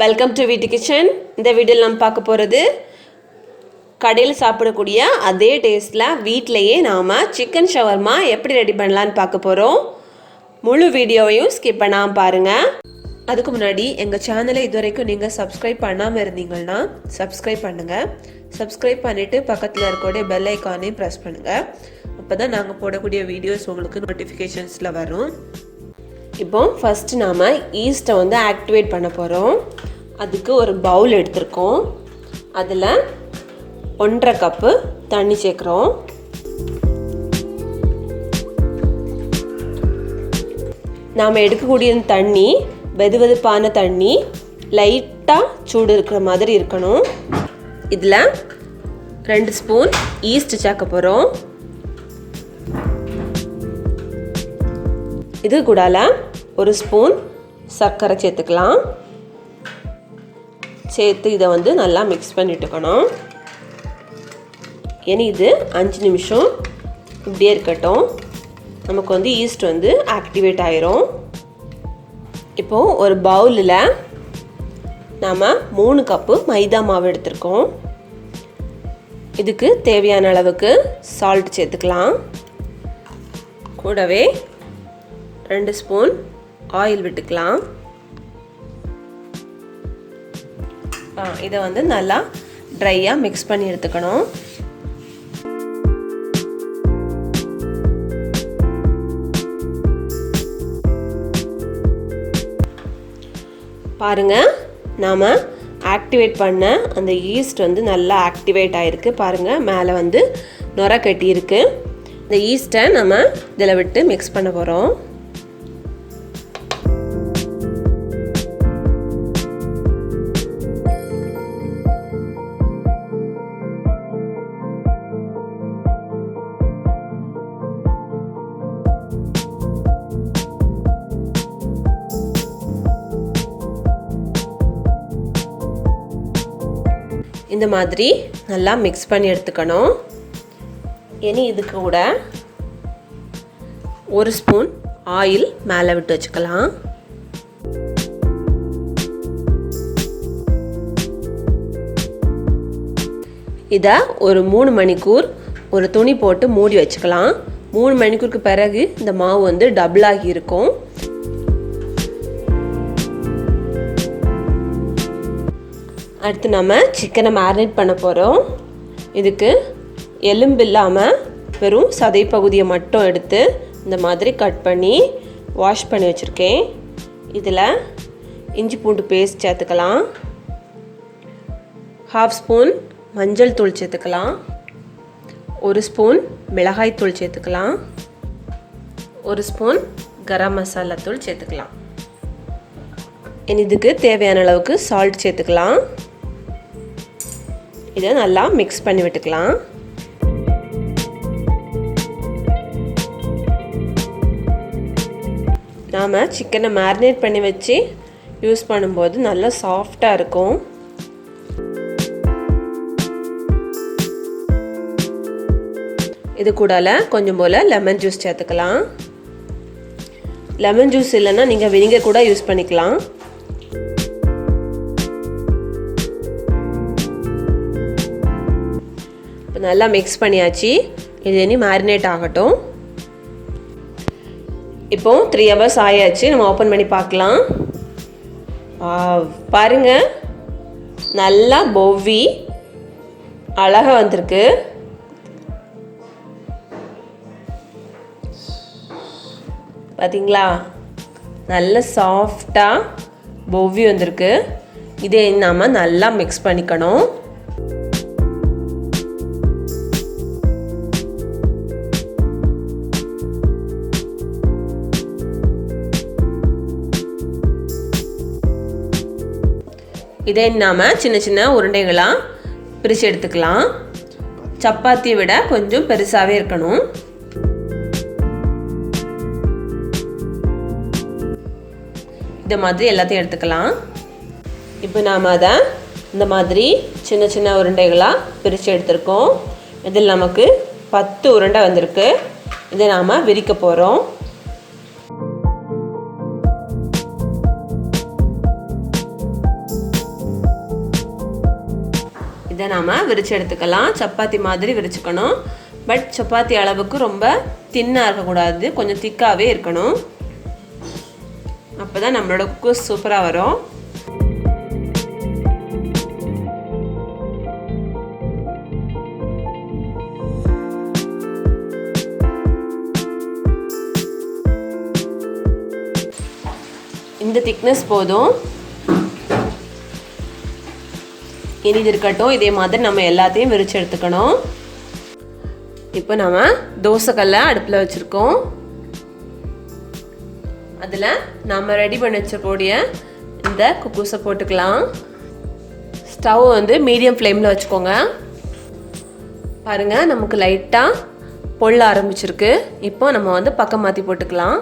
Welcome to வீட்டு kitchen. இந்த வீடியோவில் நம்ம பார்க்க போகிறது கடையில் சாப்பிடக்கூடிய அதே டேஸ்ட்டில் வீட்டிலையே நாம் சிக்கன் ஷவர்மா எப்படி ரெடி பண்ணலான்னு பார்க்க போகிறோம். முழு வீடியோவையும் ஸ்கிப் பண்ணாமல் பாருங்கள். அதுக்கு முன்னாடி எங்கள் சேனலை இதுவரைக்கும் நீங்கள் சப்ஸ்கிரைப் பண்ணாமல் இருந்தீங்கன்னா சப்ஸ்கிரைப் பண்ணுங்கள். சப்ஸ்கிரைப் பண்ணிவிட்டு பக்கத்தில் இருக்கக்கூடிய பெல் ஐக்கானையும் ப்ரெஸ் பண்ணுங்கள். அப்போ தான் நாங்கள் போடக்கூடிய வீடியோஸ் உங்களுக்கு நோட்டிஃபிகேஷன்ஸில் வரும். இப்போ ஃபஸ்ட்டு நாம் ஈஸ்ட்டை ஆக்டிவேட் பண்ண போகிறோம். அதுக்கு ஒரு பவுல் எடுத்துருக்கோம். அதில் 1.5 கப்பு தண்ணி சேர்க்குறோம். நாம் எடுக்கக்கூடிய தண்ணி வெதுவெதுப்பான தண்ணி, லைட்டாக சூடு இருக்கிற மாதிரி இருக்கணும். இதில் 2 ஸ்பூன் ஈஸ்ட் சேர்க்க போகிறோம். இது கூடால 1 ஸ்பூன் சர்க்கரை சேர்த்துக்கலாம். சேர்த்து இதை நல்லா மிக்ஸ் பண்ணிட்டுக்கணும். ஏன்னா இது 5 நிமிஷம் இப்படியே இருக்கட்டும். நமக்கு ஈஸ்ட் ஆக்டிவேட் ஆயிரும். இப்போது ஒரு பவுலில் நாம் 3 கப்பு மைதா மாவு எடுத்துருக்கோம். இதுக்கு தேவையான அளவுக்கு சால்ட் சேர்த்துக்கலாம். கூடவே 2 ஸ்பூன் ஆயில் விட்டுக்கலாம். இதை நல்லா ட்ரையாக மிக்ஸ் பண்ணி எடுத்துக்கணும். பாருங்கள், நாம் ஆக்டிவேட் பண்ண அந்த ஈஸ்ட் நல்லா ஆக்டிவேட் ஆகிருக்கு. பாருங்கள், மேலே நுரை கட்டியிருக்கு. இந்த ஈஸ்ட்டை நம்ம இதில் விட்டு மிக்ஸ் பண்ண போகிறோம். இந்த மாதிரி நல்லா மிக்ஸ் பண்ணி எடுத்துக்கணும். இனி இதுக்கு கூட 1 ஸ்பூன் ஆயில் மேலே விட்டு வச்சுக்கலாம். இதை ஒரு 3 மணிக்கூர் ஒரு துணி போட்டு மூடி வச்சுக்கலாம். 3 மணிக்கூருக்கு பிறகு இந்த மாவு டபுள் ஆகி இருக்கும். அடுத்து நம்ம சிக்கனை மேரினேட் பண்ண போகிறோம். இதுக்கு எலும்பு இல்லாமல் வெறும் சதை பகுதியை மட்டும் எடுத்து இந்த மாதிரி கட் பண்ணி வாஷ் பண்ணி வச்சுருக்கேன். இதில் இஞ்சி பூண்டு பேஸ்ட் சேர்த்துக்கலாம். 1/2 ஸ்பூன் மஞ்சள் தூள் சேர்த்துக்கலாம். 1 ஸ்பூன் மிளகாய் தூள் சேர்த்துக்கலாம். 1 ஸ்பூன் கரம் மசாலா தூள் சேர்த்துக்கலாம். இதுக்கு தேவையான அளவுக்கு சால்ட் சேர்த்துக்கலாம். இதை நல்லா மிக்ஸ் பண்ணி விட்டுக்கலாம். நாம் சிக்கனை மேரினேட் பண்ணி வச்சு யூஸ் பண்ணும்போது நல்லா சாஃப்டாக இருக்கும். இது கூடால கொஞ்சம் போல் லெமன் ஜூஸ் சேர்த்துக்கலாம். லெமன் ஜூஸ் இல்லைன்னா நீங்கள் வினிகர் கூட யூஸ் பண்ணிக்கலாம். நல்லா மிக்ஸ் பண்ணியாச்சு. இது இனி மேரினேட் ஆகட்டும். இப்போ 3 ஹவர்ஸ் ஆயாச்சு. நம்ம ஓப்பன் பண்ணி பார்க்கலாம். பாருங்கள், நல்லா பொவ்வி அழகாக வந்திருக்கு. பார்த்தீங்களா, நல்ல சாஃப்டாக பொவ்வி வந்திருக்கு. இதை நாம் நல்லா மிக்ஸ் பண்ணிக்கணும். இதை நாம் சின்ன சின்ன உருண்டைகளாக பிரித்து எடுத்துக்கலாம். சப்பாத்தியை விட கொஞ்சம் பெருசாகவே இருக்கணும். இந்த மாதிரி எல்லாத்தையும் எடுத்துக்கலாம். இப்போ நாம் அதை இந்த மாதிரி சின்ன சின்ன உருண்டைகளாக பிரித்து எடுத்துருக்கோம். இதில் நமக்கு 10 உருண்டை வந்திருக்கு. இதை நாம் விரிக்க போகிறோம். இதை நாம் விரித்து எடுத்துக்கலாம். சப்பாத்தி மாதிரி விரிச்சுக்கணும். பட் சப்பாத்தி அளவுக்கு ரொம்ப தின்னாக இருக்கக்கூடாது, கொஞ்சம் திக்காகவே இருக்கணும். அப்போ தான் நம்மளோட குக்கூஸ் சூப்பராக வரும். இந்த திக்னஸ் போதும். இனி இது இருக்கட்டும். இதே மாதிரி நம்ம எல்லாத்தையும் விரித்து எடுத்துக்கணும். இப்போ நம்ம தோசைக்கல்லை அடுப்பில் வச்சுருக்கோம். அதில் நம்ம ரெடி பண்ணி வச்சக்கூடிய இந்த குக்கூஸை போட்டுக்கலாம். ஸ்டவ் வந்து மீடியம் ஃப்ளேமில் வச்சுக்கோங்க. பாருங்கள், நமக்கு லைட்டாக பொள்ள ஆரம்பிச்சிருக்கு. இப்போ நம்ம வந்து பக்கம் மாற்றி போட்டுக்கலாம்.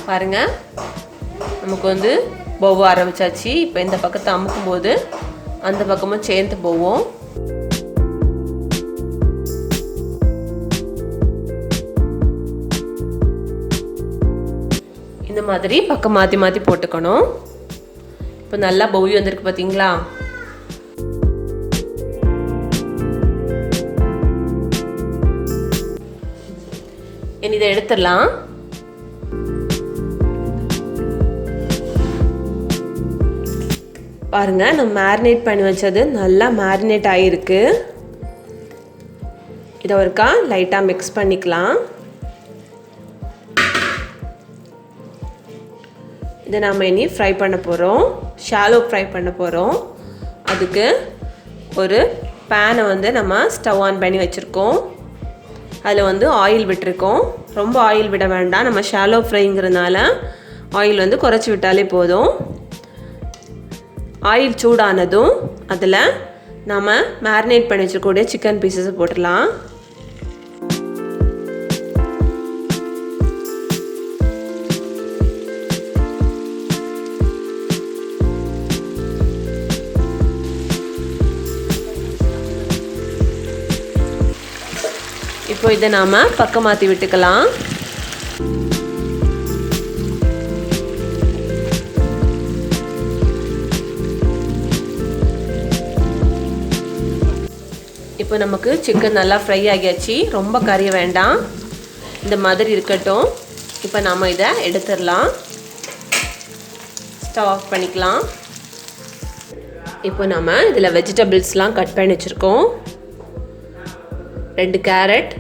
பாருங்க, நமக்கு வந்து போக ஆரம்பிச்சாச்சு. இப்போ இந்த பக்கத்தை அமுக்கும் போது அந்த பக்கமும் சேர்ந்து போவோம். இந்த மாதிரி பக்கம் மாற்றி மாற்றி போட்டுக்கணும். இப்போ நல்லா பவுய் வந்திருக்கு பார்த்தீங்களா? இனி இதை எடுத்துடலாம். பாருங்க, நம்ம மேரினேட் பண்ணி வச்சது நல்லா மேரினேட் ஆகிருக்கு. இதை ஒருக்கா லைட்டாக மிக்ஸ் பண்ணிக்கலாம். இதை நாம் இனி ஃப்ரை பண்ண போகிறோம். ஷாலோ ஃப்ரை பண்ண போகிறோம். அதுக்கு ஒரு பேனை வந்து நம்ம ஸ்டவ் ஆன் பண்ணி வச்சுருக்கோம். அதில் வந்து ஆயில் விட்டுருக்கோம். ரொம்ப ஆயில் விட வேண்டாம். நம்ம ஷாலோ ஃப்ரைங்கிறதுனால ஆயில் வந்து குறைச்சி விட்டாலே போதும். ஆயில் சூடானதும் அதில் நாம் மேரினேட் பண்ணி வச்சுக்கூடிய சிக்கன் பீசஸை போட்டுடலாம். இப்போ இதை நாம் பக்கம் மாற்றி விட்டுக்கலாம். இப்போ நமக்கு சிக்கன் நல்லா ஃப்ரை ஆகியாச்சு. ரொம்ப கறிய வேண்டாம், இந்த மாதிரி இருக்கட்டும். இப்போ நாம் இதை எடுத்துடலாம். ஸ்டவ் ஆஃப் பண்ணிக்கலாம். இப்போ நம்ம இதில் வெஜிடபிள்ஸ்லாம் கட் பண்ணி வச்சுருக்கோம். 2 கேரட்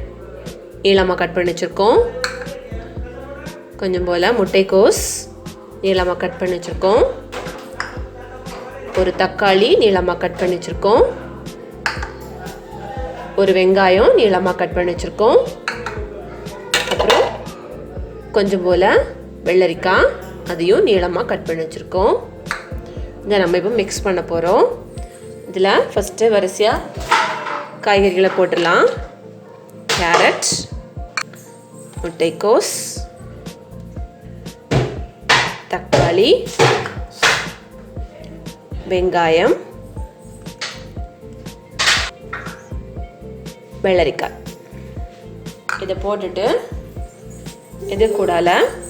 நீளமாக கட் பண்ணி வச்சுருக்கோம். கொஞ்சம் போல் முட்டைக்கோஸ் நீளமாக கட் பண்ணி வச்சுருக்கோம். ஒரு தக்காளி நீளமாக கட் பண்ணி வச்சுருக்கோம். ஒரு வெங்காயம் நீளமாக கட் பண்ணி வச்சுருக்கோம். அப்புறம் கொஞ்சம் போல் வெள்ளரிக்காய், அதையும் நீளமாக கட் பண்ணி வச்சுருக்கோம். இதை நம்ம இப்போ மிக்ஸ் பண்ண போகிறோம். இதில் ஃபஸ்ட்டு வரிசையாக காய்கறிகளை போட்டுடலாம். கேரட், முட்டைக்கோஸ், தக்காளி, வெங்காயம், வெள்ளரிக்காய். இதை போட்டுட்டு இது கூடால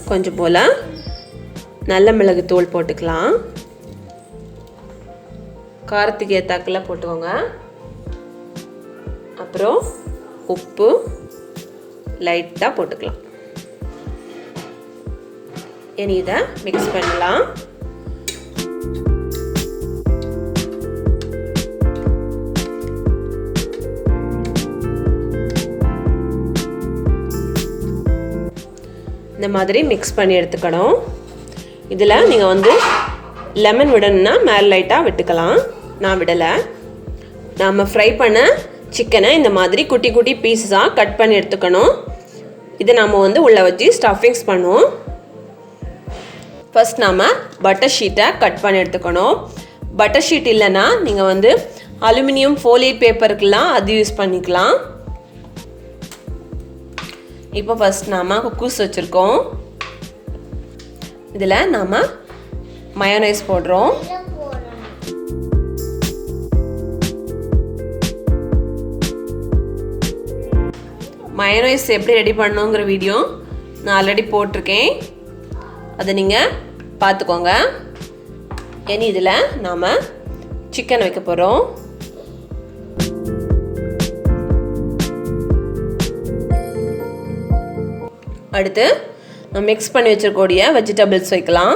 கொஞ்சம் போல் நல்ல மிளகு தூள் போட்டுக்கலாம். காரத்துக்கு ஏற்றாக்கில் போட்டுக்கோங்க. அப்புறம் உப்பு லைட்டாக போட்டுக்கலாம். இனி இதை மிக்ஸ் பண்ணலாம். இந்த மாதிரி மிக்ஸ் பண்ணி எடுத்துக்கணும். இதில் நீங்கள் வந்து லெமன் விடணுன்னா மேலே லைட்டாக விட்டுக்கலாம். நான் விடலை. நாம் ஃப்ரை பண்ண சிக்கனை இந்த மாதிரி குட்டி குட்டி பீஸஸாக கட் பண்ணி எடுத்துக்கணும். இதை நாம் வந்து உள்ளே வச்சு ஸ்டஃபிங்ஸ் பண்ணுவோம். ஃபஸ்ட் நாம் பட்டர் ஷீட்டை கட் பண்ணி எடுத்துக்கணும். பட்டர் ஷீட் இல்லைன்னா நீங்கள் வந்து அலுமினியம் ஃபோலியேட் பேப்பருக்கெல்லாம் அது யூஸ் பண்ணிக்கலாம். இப்போ ஃபஸ்ட் நாம் குக்கூஸ் வச்சுருக்கோம். இதில் நாம் மயோனைஸ் போடுறோம். மயோனைஸ் எப்படி ரெடி பண்ணணுங்கிற வீடியோ நான் ஆல்ரெடி போட்டிருக்கேன். அதை நீங்கள் பார்த்துக்கோங்க. இனி இதில் நாம் சிக்கன் வைக்க போகிறோம். அடுத்து நம்ம மிக்ஸ் பண்ணி வச்சிருக்கக்கூடிய வெஜிடபிள்ஸ் வைக்கலாம்.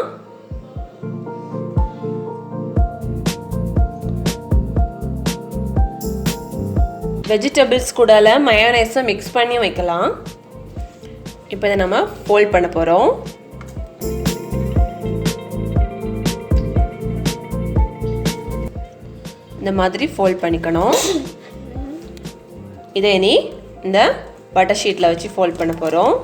வெஜிடபிள்ஸ் கூடல மயோனைஸை மிக்ஸ் பண்ணி வைக்கலாம். இப்போ இதை நம்ம ஃபோல்ட் பண்ண போகிறோம். இந்த மாதிரி ஃபோல்ட் பண்ணிக்கணும். இதை இனி இந்த பட்டர் ஷீட்டில் வச்சு ஃபோல்ட் பண்ண போகிறோம்.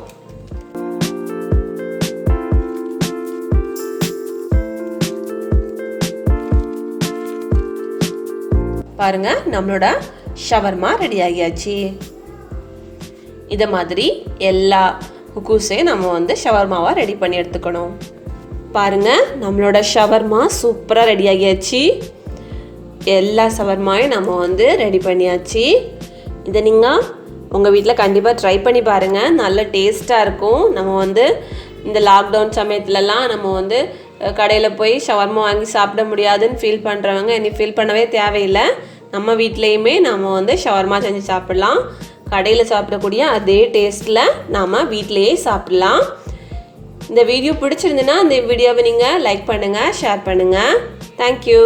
பாருங்க, நம்மளோட ஷவர்மா ரெடி ஆகியாச்சு. இதை மாதிரி எல்லா குக்கூஸையும் நம்ம ஷவர்மாவாக ரெடி பண்ணி எடுத்துக்கணும். பாருங்க, நம்மளோட ஷவர்மா சூப்பராக ரெடி ஆகியாச்சு. எல்லா ஷவர்மாயும் நம்ம ரெடி பண்ணியாச்சு. இதை நீங்கள் உங்கள் வீட்டில் கண்டிப்பாக ட்ரை பண்ணி பாருங்கள். நல்ல டேஸ்ட்டாக இருக்கும். நம்ம இந்த லாக்டவுன் சமயத்துலலாம் நம்ம கடையில் போய் ஷவர்மா வாங்கி சாப்பிட முடியாதுன்னு ஃபீல் பண்ணுறவங்க இனி ஃபீல் பண்ணவே தேவையில்லை. நம்ம வீட்லேயுமே நம்ம ஷவர்மா செஞ்சு சாப்பிட்லாம். கடையில் சாப்பிடக்கூடிய அதே டேஸ்ட்டில் நாம் வீட்டிலையே சாப்பிட்லாம். இந்த வீடியோ பிடிச்சிருந்துன்னா இந்த வீடியோவை நீங்கள் லைக் பண்ணுங்கள், ஷேர் பண்ணுங்கள். தேங்க்யூ.